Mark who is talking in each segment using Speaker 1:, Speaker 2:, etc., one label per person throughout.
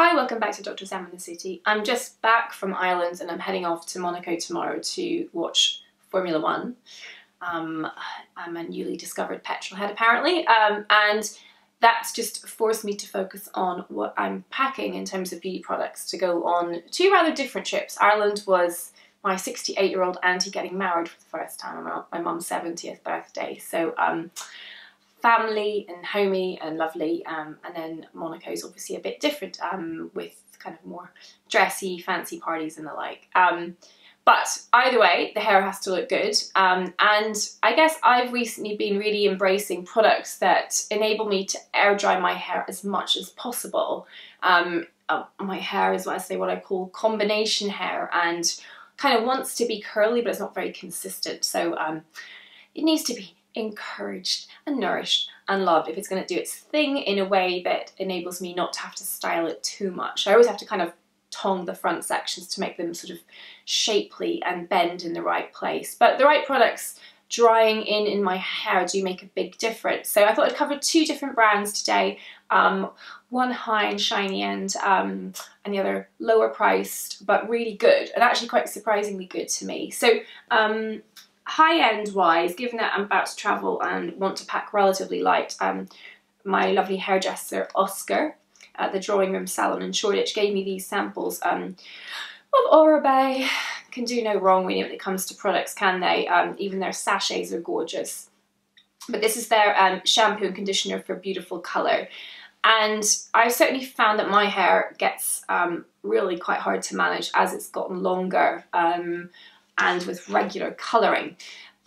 Speaker 1: Hi, welcome back to Dr. Sam in the City. I'm just back from Ireland and I'm heading off to Monaco tomorrow to watch Formula One. I'm a newly discovered petrolhead apparently, and that's just forced me to focus on what I'm packing in terms of beauty products to go on two rather different trips. Ireland was my 68-year-old auntie getting married for the first time on my mum's 70th birthday, so family and homey and lovely, and then Monaco's obviously a bit different, with kind of more dressy, fancy parties and the like. But either way, the hair has to look good, and I guess I've recently been really embracing products that enable me to air dry my hair as much as possible. My hair is what I call combination hair, and kind of wants to be curly, but it's not very consistent, so it needs to be encouraged and nourished and loved if it's going to do its thing in a way that enables me not to have to style it too much. I always have to kind of tong the front sections to make them sort of shapely and bend in the right place, but the right products drying in my hair do make a big difference. So I thought I'd cover two different brands today, one high and shiny and the other lower priced but really good, and actually quite surprisingly good to me. So high-end wise, given that I'm about to travel and want to pack relatively light, my lovely hairdresser Oscar at the Drawing Room Salon in Shoreditch gave me these samples of Oribe. Can do no wrong really when it comes to products, can they? Even their sachets are gorgeous. But this is their shampoo and conditioner for beautiful colour. And I've certainly found that my hair gets really quite hard to manage as it's gotten longer. And with regular colouring,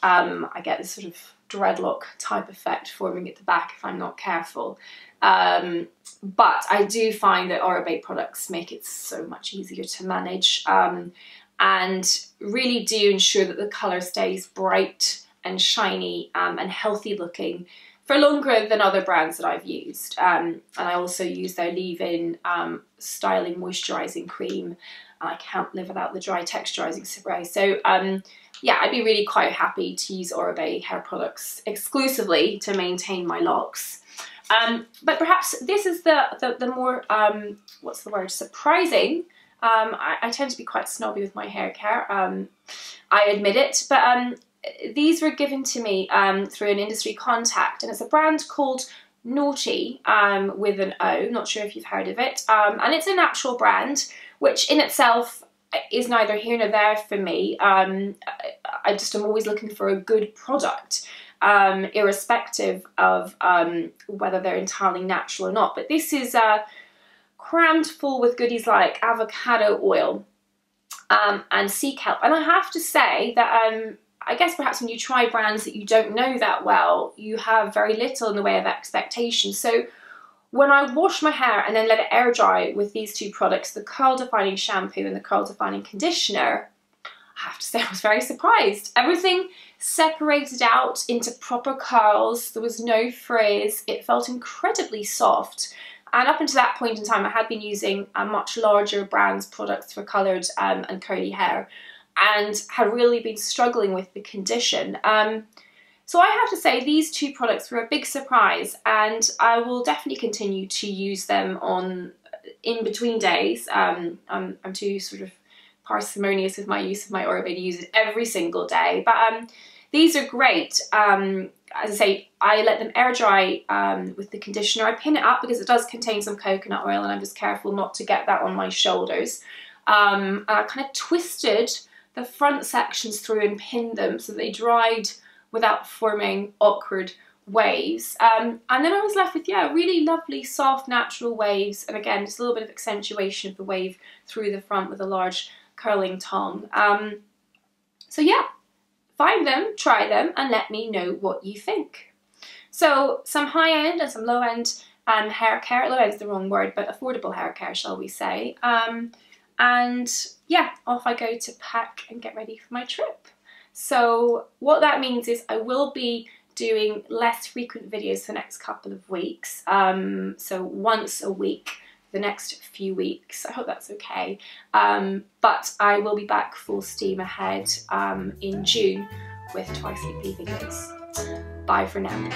Speaker 1: I get this sort of dreadlock type effect forming at the back if I'm not careful. But I do find that Oribe products make it so much easier to manage, and really do ensure that the colour stays bright and shiny and healthy looking for longer than other brands that I've used. And I also use their leave-in styling moisturising cream. I can't live without the dry texturising spray. So yeah, I'd be really quite happy to use Oribe hair products exclusively to maintain my locks. But perhaps this is the more, what's the word, surprising. I tend to be quite snobby with my hair care, I admit it, but these were given to me through an industry contact, and it's a brand called Noughty, with an O, not sure if you've heard of it, and it's a natural brand, which in itself is neither here nor there for me. I just am always looking for a good product, irrespective of whether they're entirely natural or not. But this is crammed full with goodies like avocado oil and sea kelp. And I have to say that I guess perhaps when you try brands that you don't know that well, you have very little in the way of expectation. So when I wash my hair and then let it air dry with these two products, the curl defining shampoo and the curl defining conditioner, I have to say I was very surprised. Everything separated out into proper curls. There was no frizz. It felt incredibly soft. And up until that point in time, I had been using a much larger brand's products for coloured and curly hair, and had really been struggling with the condition. So I have to say these two products were a big surprise, and I will definitely continue to use them in between days. I'm too sort of parsimonious with my use of my Oribe to use it every single day, but these are great. As I say, I let them air dry with the conditioner. I pin it up because it does contain some coconut oil, and I'm just careful not to get that on my shoulders. I kind of twisted the front sections through and pinned them so they dried without forming awkward waves. And then I was left with, yeah, really lovely, soft, natural waves. And again, just a little bit of accentuation of the wave through the front with a large curling tongue. So yeah, find them, try them, and let me know what you think. So some high-end and some low-end hair care. Low-end is the wrong word, but affordable hair care, shall we say. And yeah, off I go to pack and get ready for my trip. So what that means is I will be doing less frequent videos for the next couple of weeks. So once a week for the next few weeks. I hope that's okay. But I will be back full steam ahead in June with twice weekly videos. Bye for now.